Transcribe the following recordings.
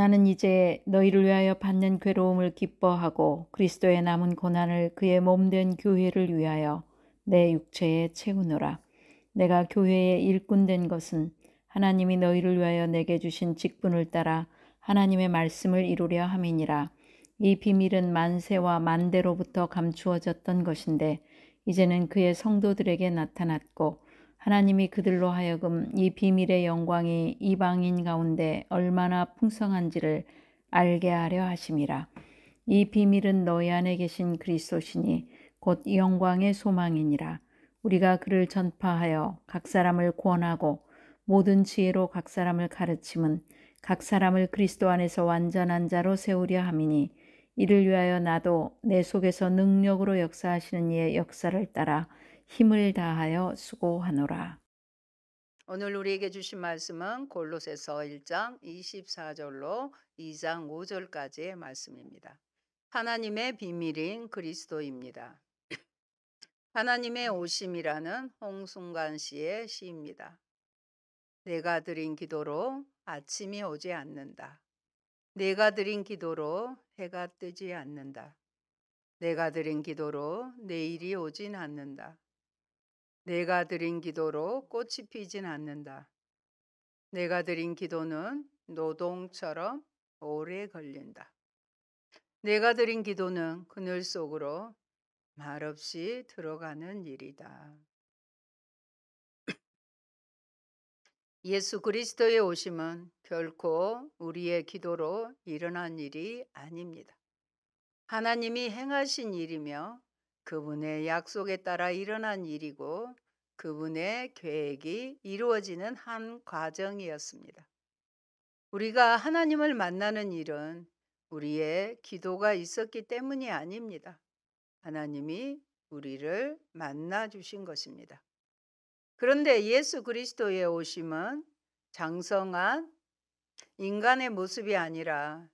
나는 이제 너희를 위하여 받는 괴로움을 기뻐하고 그리스도의 남은 고난을 그의 몸된 교회를 위하여 내 육체에 채우노라. 내가 교회의 일꾼 된 것은 하나님이 너희를 위하여 내게 주신 직분을 따라 하나님의 말씀을 이루려 함이니라. 이 비밀은 만세와 만대로부터 감추어졌던 것인데 이제는 그의 성도들에게 나타났고 하나님이 그들로 하여금 이 비밀의 영광이 이방인 가운데 얼마나 풍성한지를 알게 하려 하심이라. 이 비밀은 너희 안에 계신 그리스도시니 곧 영광의 소망이니라. 우리가 그를 전파하여 각 사람을 권하고 모든 지혜로 각 사람을 가르침은 각 사람을 그리스도 안에서 완전한 자로 세우려 함이니 이를 위하여 나도 내 속에서 능력으로 역사하시는 이의 역사를 따라 힘을 다하여 수고하노라. 오늘 우리에게 주신 말씀은 골로새서 1장 24절로 2장 5절까지의 말씀입니다. 하나님의 비밀인 그리스도입니다. 하나님의 오심이라는 홍순관 씨의 시입니다. 내가 드린 기도로 아침이 오지 않는다. 내가 드린 기도로 해가 뜨지 않는다. 내가 드린 기도로 내일이 오진 않는다. 내가 드린 기도로 꽃이 피진 않는다. 내가 드린 기도는 노동처럼 오래 걸린다. 내가 드린 기도는 그늘 속으로 말없이 들어가는 일이다. 예수 그리스도의 오심은 결코 우리의 기도로 일어난 일이 아닙니다. 하나님이 행하신 일이며 그분의 약속에 따라 일어난 일이고 그분의 계획이 이루어지는 한 과정이었습니다. 우리가 하나님을 만나는 일은 우리의 기도가 있었기 때문이 아닙니다. 하나님이 우리를 만나 주신 것입니다. 그런데 예수 그리스도의 오심은 장성한 인간의 모습이 아니라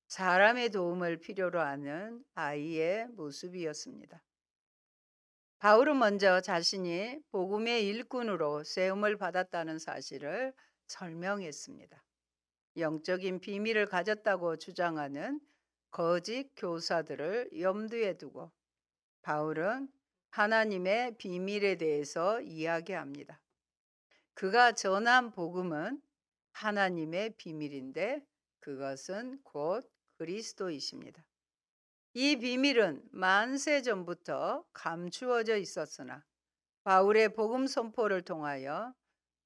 사람의 도움을 필요로 하는 아이의 모습이었습니다. 바울은 먼저 자신이 복음의 일꾼으로 세움을 받았다는 사실을 설명했습니다. 영적인 비밀을 가졌다고 주장하는 거짓 교사들을 염두에 두고 바울은 하나님의 비밀에 대해서 이야기합니다. 그가 전한 복음은 하나님의 비밀인데 그것은 곧 그리스도이십니다. 이 비밀은 만세 전부터 감추어져 있었으나 바울의 복음 선포를 통하여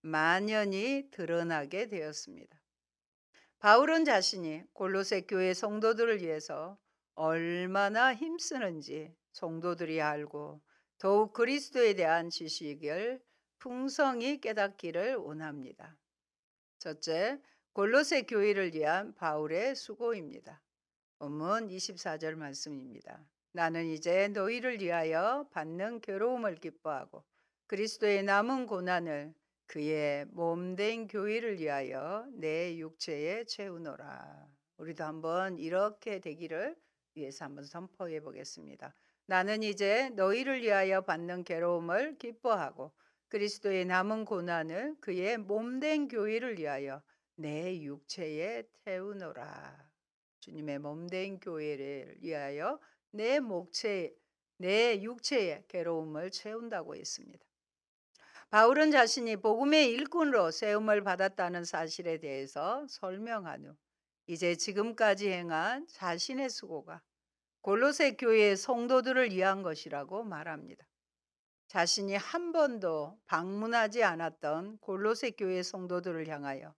만연히 드러나게 되었습니다. 바울은 자신이 골로새 교회 성도들을 위해서 얼마나 힘쓰는지 성도들이 알고 더욱 그리스도에 대한 지식을 풍성히 깨닫기를 원합니다. 첫째, 골로새 교회를 위한 바울의 수고입니다. 본문 24절 말씀입니다. 나는 이제 너희를 위하여 받는 괴로움을 기뻐하고 그리스도의 남은 고난을 그의 몸된 교회를 위하여 내 육체에 채우노라. 우리도 한번 이렇게 되기를 위해서 한번 선포해 보겠습니다. 나는 이제 너희를 위하여 받는 괴로움을 기뻐하고 그리스도의 남은 고난을 그의 몸된 교회를 위하여 내 육체에 채우노라. 주님의 몸된 교회를 위하여 내 육체의 괴로움을 채운다고 했습니다. 바울은 자신이 복음의 일꾼으로 세움을 받았다는 사실에 대해서 설명한 후 이제 지금까지 행한 자신의 수고가 골로새 교회의 성도들을 위한 것이라고 말합니다. 자신이 한 번도 방문하지 않았던 골로새 교회 성도들을 향하여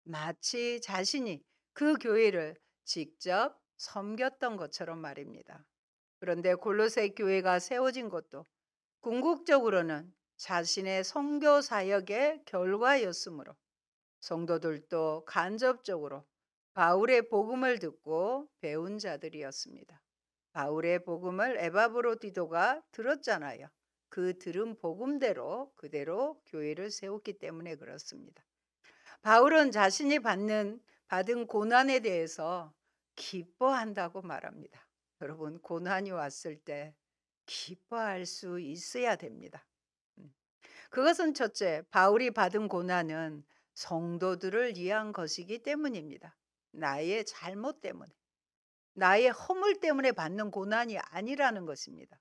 마치 자신이 그 교회를 직접 섬겼던 것처럼 말입니다. 그런데 골로새 교회가 세워진 것도 궁극적으로는 자신의 선교 사역의 결과였으므로 성도들도 간접적으로 바울의 복음을 듣고 배운 자들이었습니다. 바울의 복음을 에바브로디도가 들었잖아요. 그 들은 복음대로 그대로 교회를 세웠기 때문에 그렇습니다. 바울은 자신이 받은 고난에 대해서 기뻐한다고 말합니다. 여러분, 고난이 왔을 때 기뻐할 수 있어야 됩니다. 그것은 첫째, 바울이 받은 고난은 성도들을 위한 것이기 때문입니다. 나의 잘못 때문에, 나의 허물 때문에 받는 고난이 아니라는 것입니다.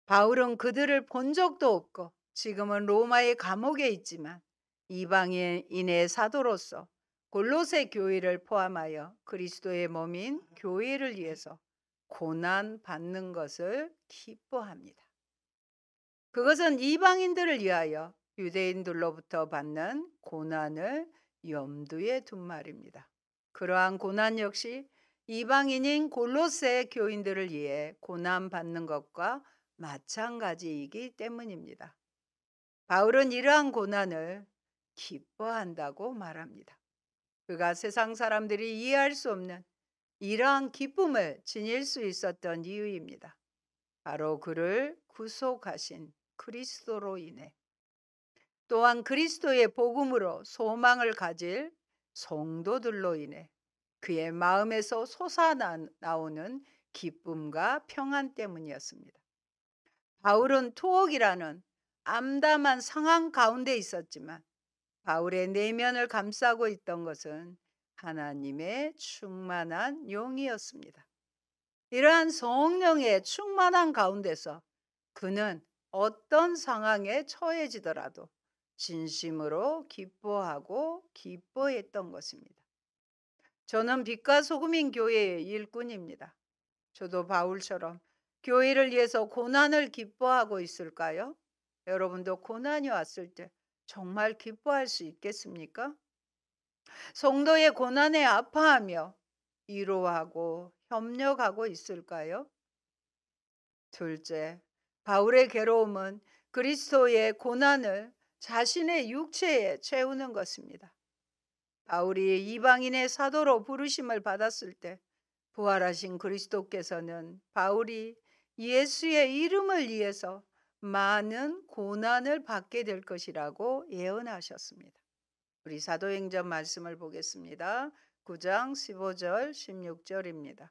바울은 그들을 본 적도 없고 지금은 로마의 감옥에 있지만 이방인의 사도로서 골로새 교회를 포함하여 그리스도의 몸인 교회를 위해서 고난 받는 것을 기뻐합니다. 그것은 이방인들을 위하여 유대인들로부터 받는 고난을 염두에 둔 말입니다. 그러한 고난 역시 이방인인 골로새 교인들을 위해 고난 받는 것과 마찬가지이기 때문입니다. 바울은 이러한 고난을 기뻐한다고 말합니다. 그가 세상 사람들이 이해할 수 없는 이러한 기쁨을 지닐 수 있었던 이유입니다. 바로 그를 구속하신 그리스도로 인해, 또한 그리스도의 복음으로 소망을 가질 성도들로 인해 그의 마음에서 솟아나오는 기쁨과 평안 때문이었습니다. 바울은 투옥이라는 암담한 상황 가운데 있었지만 바울의 내면을 감싸고 있던 것은 하나님의 충만한 용이었습니다. 이러한 성령의 충만한 가운데서 그는 어떤 상황에 처해지더라도 진심으로 기뻐하고 기뻐했던 것입니다. 저는 빛과 소금인 교회의 일꾼입니다. 저도 바울처럼 교회를 위해서 고난을 기뻐하고 있을까요? 여러분도 고난이 왔을 때 정말 기뻐할 수 있겠습니까? 성도의 고난에 아파하며 위로하고 협력하고 있을까요? 둘째, 바울의 괴로움은 그리스도의 고난을 자신의 육체에 채우는 것입니다. 바울이 이방인의 사도로 부르심을 받았을 때 부활하신 그리스도께서는 바울이 예수의 이름을 위해서 많은 고난을 받게 될 것이라고 예언하셨습니다. 우리 사도행전 말씀을 보겠습니다. 9장 15절 16절입니다.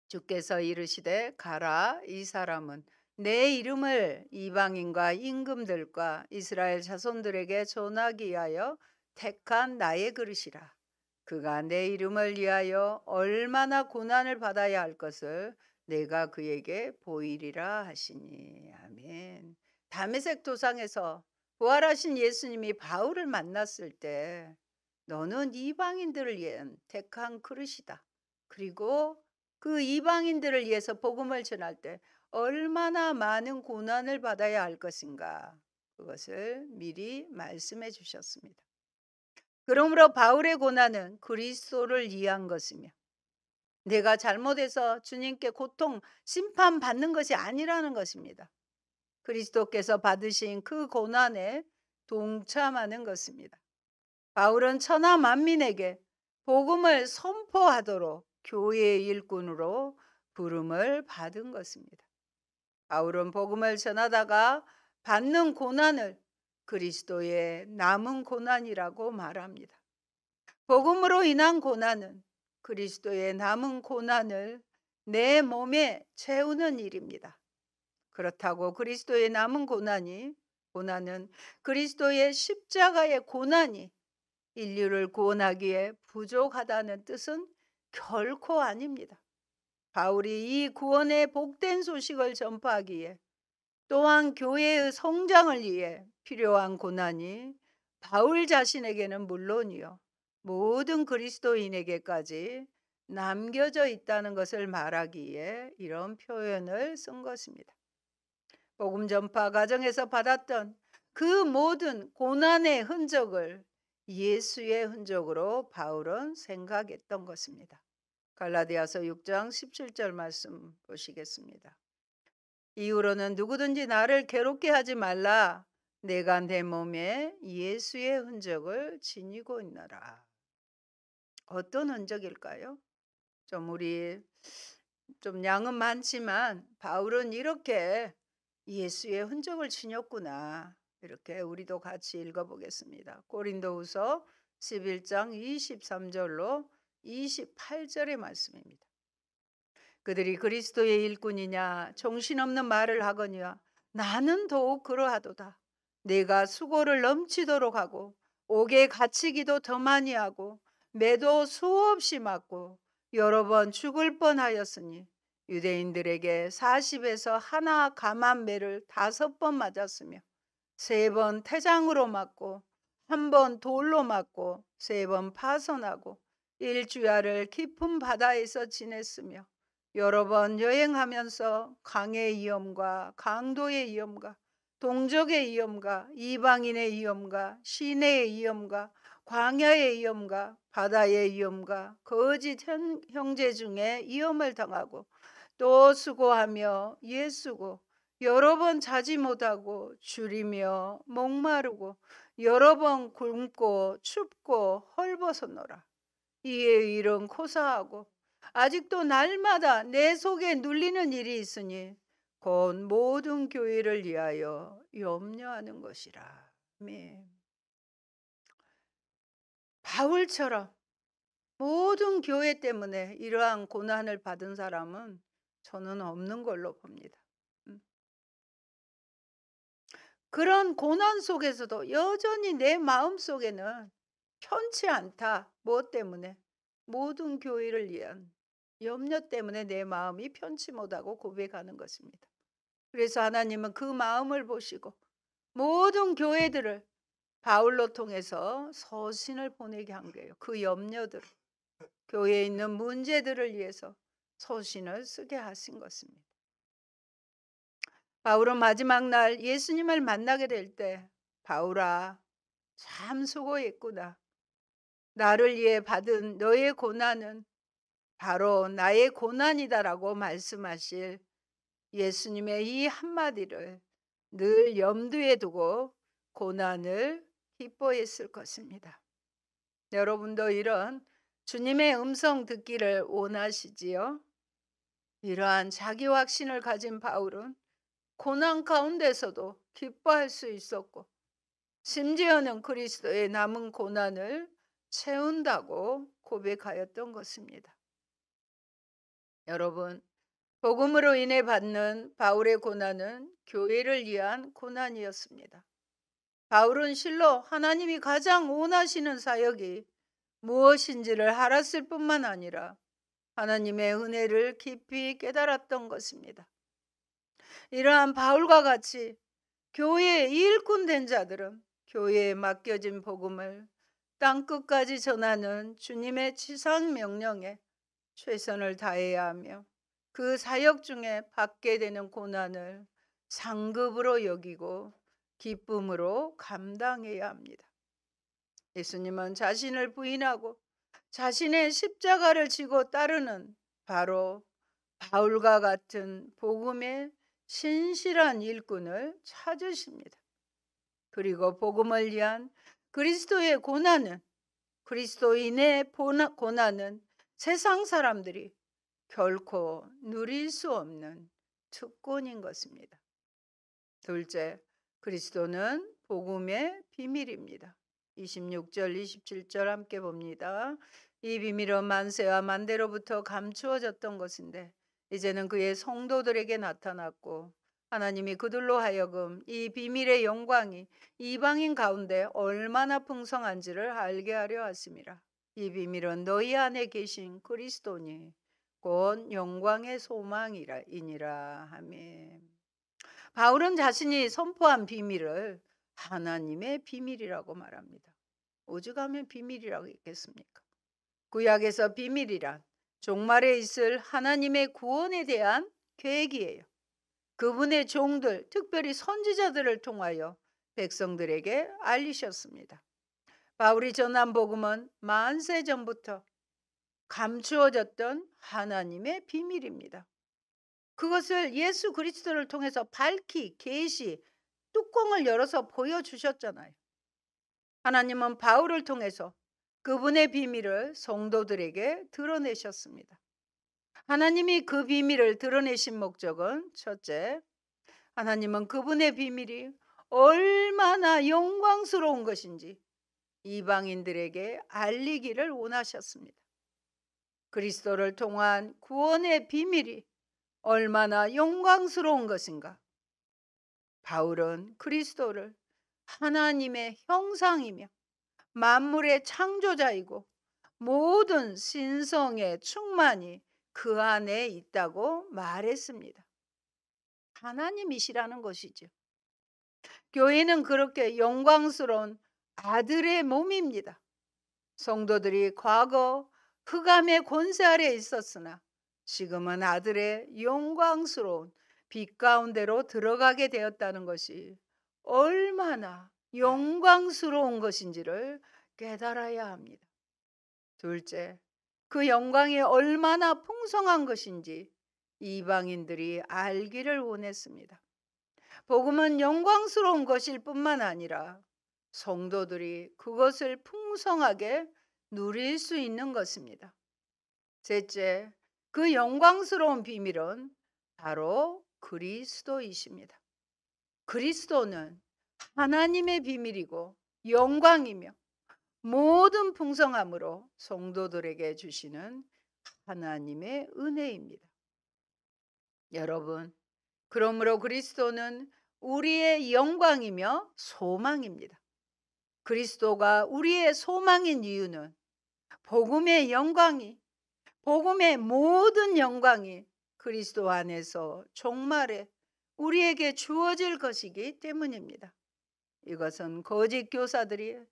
주께서 이르시되 가라, 이 사람은 내 이름을 이방인과 임금들과 이스라엘 자손들에게 전하기 위하여 택한 나의 그릇이라. 그가 내 이름을 위하여 얼마나 고난을 받아야 할 것을 내가 그에게 보이리라 하시니. 아멘. 다메섹 도상에서 부활하신 예수님이 바울을 만났을 때 너는 이방인들을 위한 택한 그릇이다. 그리고 그 이방인들을 위해서 복음을 전할 때 얼마나 많은 고난을 받아야 할 것인가, 그것을 미리 말씀해 주셨습니다. 그러므로 바울의 고난은 그리스도를 위한 것이며 내가 잘못해서 주님께 고통, 심판받는 것이 아니라는 것입니다. 그리스도께서 받으신 그 고난에 동참하는 것입니다. 바울은 천하 만민에게 복음을 선포하도록 교회의 일꾼으로 부름을 받은 것입니다. 바울은 복음을 전하다가 받는 고난을 그리스도의 남은 고난이라고 말합니다. 복음으로 인한 고난은 그리스도의 남은 고난을 내 몸에 채우는 일입니다. 그렇다고 그리스도의 남은 고난은 그리스도의 십자가의 고난이 인류를 구원하기에 부족하다는 뜻은 결코 아닙니다. 바울이 이 구원의 복된 소식을 전파하기에, 또한 교회의 성장을 위해 필요한 고난이 바울 자신에게는 물론이요 모든 그리스도인에게까지 남겨져 있다는 것을 말하기에 이런 표현을 쓴 것입니다. 복음 전파 과정에서 받았던 그 모든 고난의 흔적을 예수의 흔적으로 바울은 생각했던 것입니다. 갈라디아서 6장 17절 말씀 보시겠습니다. 이후로는 누구든지 나를 괴롭게 하지 말라. 내가 내 몸에 예수의 흔적을 지니고 있노라. 어떤 흔적일까요? 우리 양은 많지만 바울은 이렇게 예수의 흔적을 지녔구나. 이렇게 우리도 같이 읽어보겠습니다. 고린도후서 11장 23절로 28절의 말씀입니다. 그들이 그리스도의 일꾼이냐 정신없는 말을 하거니와 나는 더욱 그러하도다. 내가 수고를 넘치도록 하고 옥에 갇히기도 더 많이 하고 매도 수없이 맞고 여러 번 죽을 뻔하였으니 유대인들에게 40에서 하나 감한 매를 5번 맞았으며 3번 태장으로 맞고 1번 돌로 맞고 3번 파손하고 일주야를 깊은 바다에서 지냈으며 여러 번 여행하면서 강의 위험과 강도의 위험과 동족의 위험과 이방인의 위험과 시내의 위험과 광야의 위험과 바다의 위험과 거짓 형제 중에 위험을 당하고 또 수고하며 예수고 여러 번 자지 못하고 줄이며 목마르고 여러 번 굶고 춥고 헐벗었노라. 이에 일은 고사하고 아직도 날마다 내 속에 눌리는 일이 있으니 곧 모든 교회를 위하여 염려하는 것이라. 아멘. 바울처럼 모든 교회 때문에 이러한 고난을 받은 사람은 저는 없는 걸로 봅니다. 그런 고난 속에서도 여전히 내 마음속에는 편치 않다. 무엇 때문에? 모든 교회를 위한 염려 때문에 내 마음이 편치 못하고 고백하는 것입니다. 그래서 하나님은 그 마음을 보시고 모든 교회들을 바울로 통해서 서신을 보내게 한 거예요. 그 염려들, 교회에 있는 문제들을 위해서 서신을 쓰게 하신 것입니다. 바울은 마지막 날 예수님을 만나게 될 때 바울아 참 수고했구나. 나를 위해 받은 너의 고난은 바로 나의 고난이다라고 말씀하실 예수님의 이 한마디를 늘 염두에 두고 고난을 기뻐했을 것입니다. 여러분도 이런 주님의 음성 듣기를 원하시지요? 이러한 자기 확신을 가진 바울은 고난 가운데서도 기뻐할 수 있었고 심지어는 그리스도의 남은 고난을 채운다고 고백하였던 것입니다. 여러분, 복음으로 인해 받는 바울의 고난은 교회를 위한 고난이었습니다. 바울은 실로 하나님이 가장 원하시는 사역이 무엇인지를 알았을 뿐만 아니라 하나님의 은혜를 깊이 깨달았던 것입니다. 이러한 바울과 같이 교회의 일꾼 된 자들은 교회에 맡겨진 복음을 땅끝까지 전하는 주님의 지상 명령에 최선을 다해야 하며 그 사역 중에 받게 되는 고난을 상급으로 여기고 기쁨으로 감당해야 합니다. 예수님은 자신을 부인하고 자신의 십자가를 지고 따르는 바로 바울과 같은 복음의 신실한 일꾼을 찾으십니다. 그리고 복음을 위한 그리스도의 고난은 그리스도인의 고난은 세상 사람들이 결코 누릴 수 없는 특권인 것입니다. 둘째, 그리스도는 복음의 비밀입니다. 26절, 27절 함께 봅니다. 이 비밀은 만세와 만대로부터 감추어졌던 것인데 이제는 그의 성도들에게 나타났고 하나님이 그들로 하여금 이 비밀의 영광이 이방인 가운데 얼마나 풍성한지를 알게 하려 하심이라. 이 비밀은 너희 안에 계신 그리스도니 곧 영광의 소망이니라. 아멘. 바울은 자신이 선포한 비밀을 하나님의 비밀이라고 말합니다. 오죽하면 비밀이라고 했겠습니까? 구약에서 비밀이란 종말에 있을 하나님의 구원에 대한 계획이에요. 그분의 종들, 특별히 선지자들을 통하여 백성들에게 알리셨습니다. 바울이 전한 복음은 만세 전부터 감추어졌던 하나님의 비밀입니다. 그것을 예수 그리스도를 통해서 밝히 계시 뚜껑을 열어서 보여주셨잖아요. 하나님은 바울을 통해서 그분의 비밀을 성도들에게 드러내셨습니다. 하나님이 그 비밀을 드러내신 목적은 첫째, 하나님은 그분의 비밀이 얼마나 영광스러운 것인지 이방인들에게 알리기를 원하셨습니다. 그리스도를 통한 구원의 비밀이 얼마나 영광스러운 것인가. 바울은 그리스도를 하나님의 형상이며 만물의 창조자이고 모든 신성의 충만이 그 안에 있다고 말했습니다. 하나님이시라는 것이죠. 교회는 그렇게 영광스러운 아들의 몸입니다. 성도들이 과거 흑암의 권세 아래 있었으나 지금은 아들의 영광스러운 빛 가운데로 들어가게 되었다는 것이 얼마나 영광스러운 것인지를 깨달아야 합니다. 둘째, 그 영광이 얼마나 풍성한 것인지 이방인들이 알기를 원했습니다. 복음은 영광스러운 것일 뿐만 아니라 성도들이 그것을 풍성하게 누릴 수 있는 것입니다. 셋째, 그 영광스러운 비밀은 바로 그리스도이십니다. 그리스도는 하나님의 비밀이고 영광이며 모든 풍성함으로 성도들에게 주시는 하나님의 은혜입니다. 여러분, 그러므로 그리스도는 우리의 영광이며 소망입니다. 그리스도가 우리의 소망인 이유는 복음의 영광이, 복음의 모든 영광이 그리스도 안에서 종말에 우리에게 주어질 것이기 때문입니다. 이것은 거짓 교사들의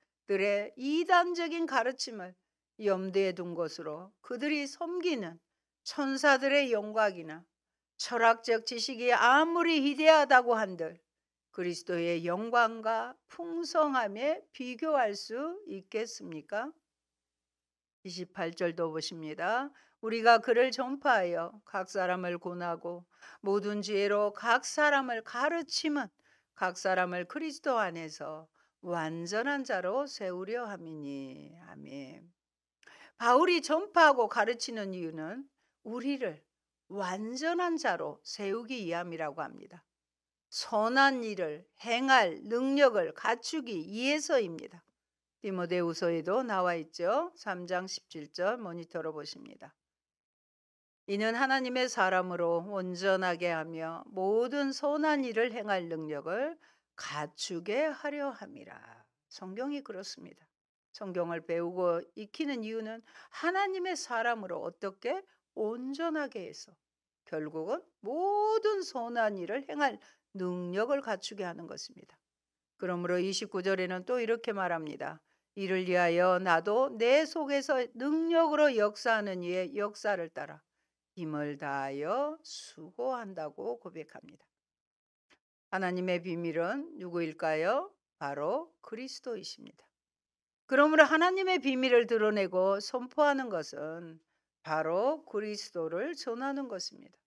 이단적인 가르침을 염두에 둔 것으로 그들이 섬기는 천사들의 영광이나 철학적 지식이 아무리 위대하다고 한들 그리스도의 영광과 풍성함에 비교할 수 있겠습니까? 28절도 보십니다. 우리가 그를 전파하여 각 사람을 권하고 모든 지혜로 각 사람을 가르침은 각 사람을 그리스도 안에서 완전한 자로 세우려 함이니. 아멘. 바울이 전파하고 가르치는 이유는 우리를 완전한 자로 세우기 위함이라고 합니다. 선한 일을 행할 능력을 갖추기 위해서입니다. 디모데후서에도 나와 있죠. 3장 17절 모니터로 보십니다. 이는 하나님의 사람으로 온전하게 하며 모든 선한 일을 행할 능력을 갖추게 하려 함이라. 성경이 그렇습니다. 성경을 배우고 익히는 이유는 하나님의 사람으로 어떻게 온전하게 해서 결국은 모든 선한 일을 행할 능력을 갖추게 하는 것입니다. 그러므로 29절에는 또 이렇게 말합니다. 이를 위하여 나도 내 속에서 능력으로 역사하는 이의 역사를 따라 힘을 다하여 수고한다고 고백합니다. 하나님의 비밀은 누구일까요? 바로 그리스도이십니다. 그러므로 하나님의 비밀을 드러내고 선포하는 것은 바로 그리스도를 전하는 것입니다.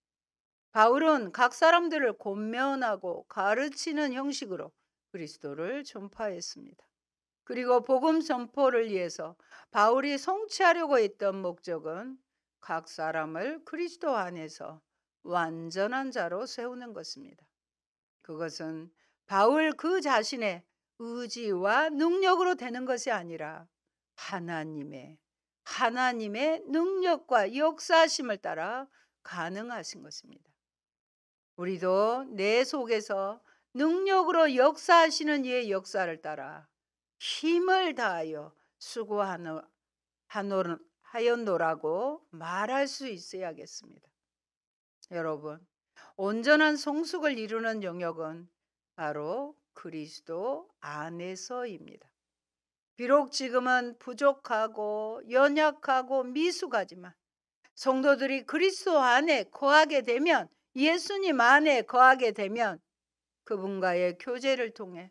바울은 각 사람들을 권면하고 가르치는 형식으로 그리스도를 전파했습니다. 그리고 복음 전포를 위해서 바울이 성취하려고 했던 목적은 각 사람을 그리스도 안에서 완전한 자로 세우는 것입니다. 그것은 바울 그 자신의 의지와 능력으로 되는 것이 아니라 하나님의 능력과 역사하심을 따라 가능하신 것입니다. 우리도 내 속에서 능력으로 역사하시는 이의 역사를 따라 힘을 다하여 수고하였노라고 말할 수 있어야겠습니다. 여러분, 온전한 성숙을 이루는 영역은 바로 그리스도 안에서입니다. 비록 지금은 부족하고 연약하고 미숙하지만 성도들이 그리스도 안에 거하게 되면, 예수님 안에 거하게 되면 그분과의 교제를 통해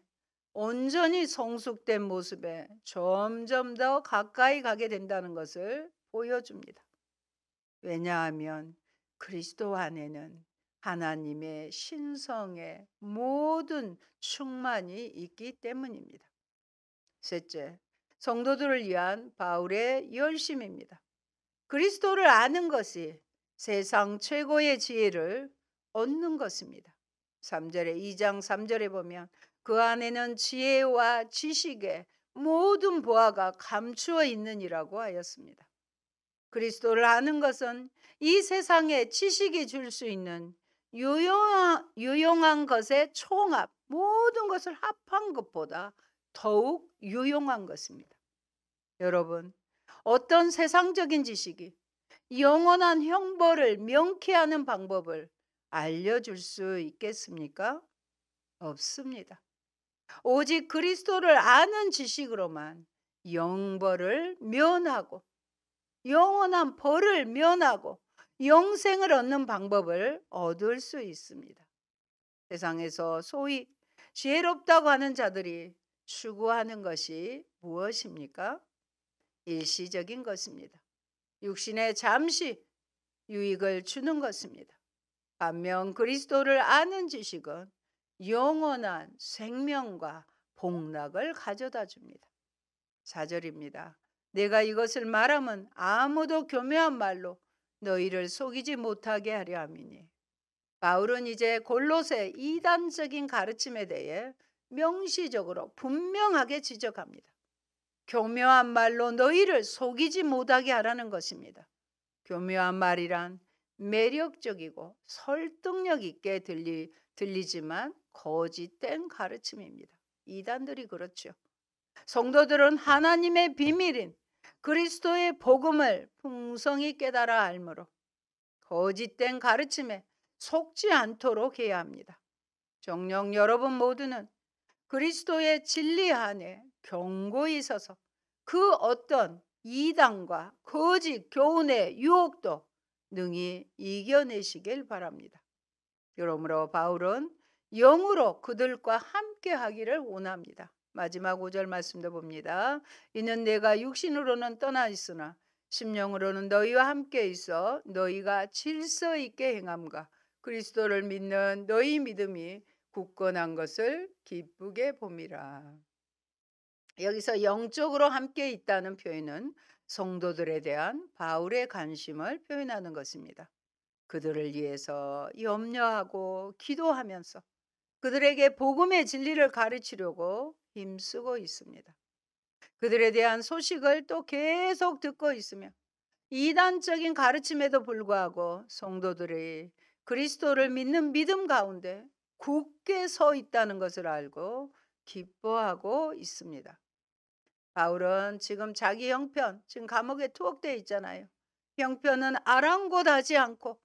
온전히 성숙된 모습에 점점 더 가까이 가게 된다는 것을 보여줍니다. 왜냐하면 그리스도 안에는 하나님의 신성의 모든 충만이 있기 때문입니다. 셋째, 성도들을 위한 바울의 열심입니다. 그리스도를 아는 것이 세상 최고의 지혜를 얻는 것입니다. 2장 3절에 보면 그 안에는 지혜와 지식의 모든 보화가 감추어 있느니라고 하였습니다. 그리스도를 아는 것은 이 세상에 지식이 줄 수 있는 유용한 것의 총합, 모든 것을 합한 것보다 더욱 유용한 것입니다. 여러분, 어떤 세상적인 지식이 영원한 형벌을 명쾌하는 방법을 알려줄 수 있겠습니까? 없습니다. 오직 그리스도를 아는 지식으로만 영벌을 면하고 영원한 벌을 면하고 영생을 얻는 방법을 얻을 수 있습니다. 세상에서 소위 지혜롭다고 하는 자들이 추구하는 것이 무엇입니까? 일시적인 것입니다. 육신에 잠시 유익을 주는 것입니다. 반면 그리스도를 아는 지식은 영원한 생명과 복락을 가져다 줍니다. 4절입니다. 내가 이것을 말하면 아무도 교묘한 말로 너희를 속이지 못하게 하려 함이니. 바울은 이제 골로새 이단적인 가르침에 대해 명시적으로 분명하게 지적합니다. 교묘한 말로 너희를 속이지 못하게 하라는 것입니다. 교묘한 말이란 매력적이고 설득력 있게 들리지만 거짓된 가르침입니다. 이단들이 그렇죠. 성도들은 하나님의 비밀인 그리스도의 복음을 풍성히 깨달아 알므로 거짓된 가르침에 속지 않도록 해야 합니다. 정녕 여러분 모두는 그리스도의 진리 안에 견고히 서서 그 어떤 이단과 거짓 교훈의 유혹도 능히 이겨내시길 바랍니다. 그러므로 바울은 영으로 그들과 함께 하기를 원합니다. 마지막 5절 말씀도 봅니다. 이는 내가 육신으로는 떠나 있으나 심령으로는 너희와 함께 있어 너희가 질서 있게 행함과 그리스도를 믿는 너희 믿음이 굳건한 것을 기쁘게 봄이라. 여기서 영적으로 함께 있다는 표현은 성도들에 대한 바울의 관심을 표현하는 것입니다. 그들을 위해서 염려하고 기도하면서 그들에게 복음의 진리를 가르치려고 힘쓰고 있습니다. 그들에 대한 소식을 또 계속 듣고 있으며 이단적인 가르침에도 불구하고 성도들이 그리스도를 믿는 믿음 가운데 굳게 서 있다는 것을 알고 기뻐하고 있습니다. 바울은 지금 자기 형편, 지금 감옥에 투옥되어 있잖아요. 형편은 아랑곳하지 않고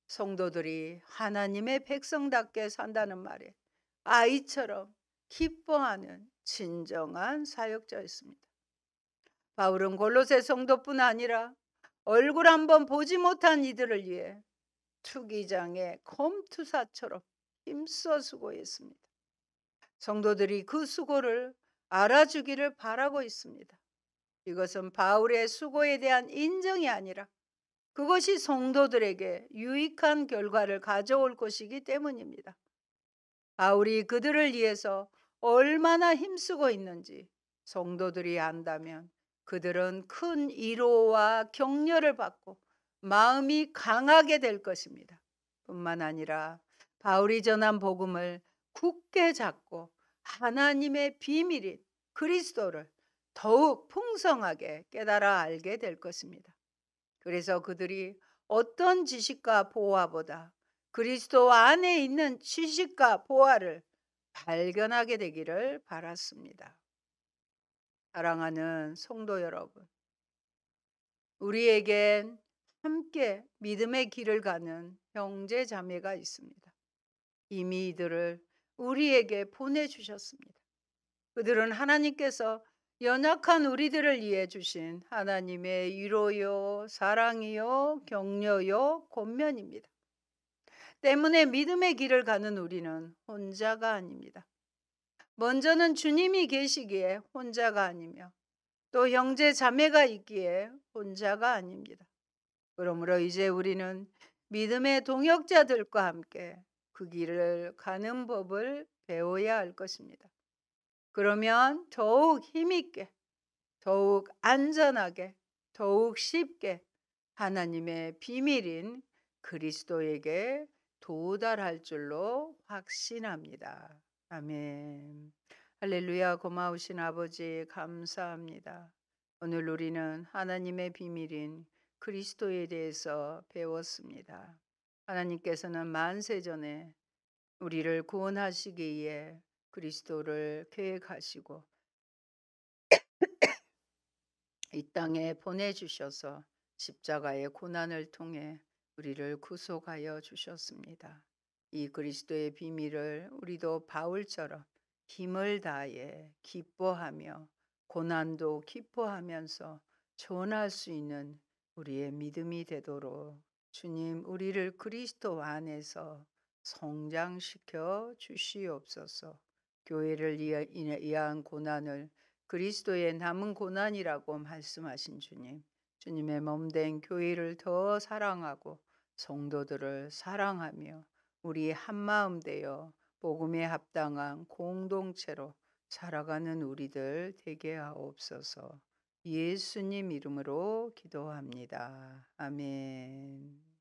성도들이 하나님의 백성답게 산다는 말에 아이처럼 기뻐하는 진정한 사역자였습니다. 바울은 골로새 성도뿐 아니라 얼굴 한번 보지 못한 이들을 위해 투기장의 검투사처럼 힘써 수고했습니다. 성도들이 그 수고를 알아주기를 바라고 있습니다. 이것은 바울의 수고에 대한 인정이 아니라 그것이 성도들에게 유익한 결과를 가져올 것이기 때문입니다. 바울이 그들을 위해서 얼마나 힘쓰고 있는지 성도들이 안다면 그들은 큰 위로와 격려를 받고 마음이 강하게 될 것입니다. 뿐만 아니라 바울이 전한 복음을 굳게 잡고 하나님의 비밀인 그리스도를 더욱 풍성하게 깨달아 알게 될 것입니다. 그래서 그들이 어떤 지식과 보화보다 그리스도 안에 있는 지식과 보화를 발견하게 되기를 바랐습니다. 사랑하는 성도 여러분, 우리에겐 함께 믿음의 길을 가는 형제 자매가 있습니다. 이미 이들을 우리에게 보내주셨습니다. 그들은 하나님께서 연약한 우리들을 위해 주신 하나님의 위로요, 사랑이요, 격려요, 권면입니다. 때문에 믿음의 길을 가는 우리는 혼자가 아닙니다. 먼저는 주님이 계시기에 혼자가 아니며 또 형제 자매가 있기에 혼자가 아닙니다. 그러므로 이제 우리는 믿음의 동역자들과 함께 그 길을 가는 법을 배워야 할 것입니다. 그러면 더욱 힘있게, 더욱 안전하게, 더욱 쉽게 하나님의 비밀인 그리스도에게 도달할 줄로 확신합니다. 아멘. 할렐루야. 고마우신 아버지 감사합니다. 오늘 우리는 하나님의 비밀인 그리스도에 대해서 배웠습니다. 하나님께서는 만세전에 우리를 구원하시기 위해 그리스도를 계획하시고 이 땅에 보내주셔서 십자가의 고난을 통해 우리를 구속하여 주셨습니다. 이 그리스도의 비밀을 우리도 바울처럼 힘을 다해 기뻐하며 고난도 기뻐하면서 전할 수 있는 우리의 믿음이 되도록 주님 우리를 그리스도 안에서 성장시켜 주시옵소서. 교회를 위한 고난을 그리스도의 남은 고난이라고 말씀하신 주님, 주님의 몸된 교회를 더 사랑하고 성도들을 사랑하며 우리 한마음 되어 복음에 합당한 공동체로 살아가는 우리들 되게 하옵소서. 예수님 이름으로 기도합니다. 아멘.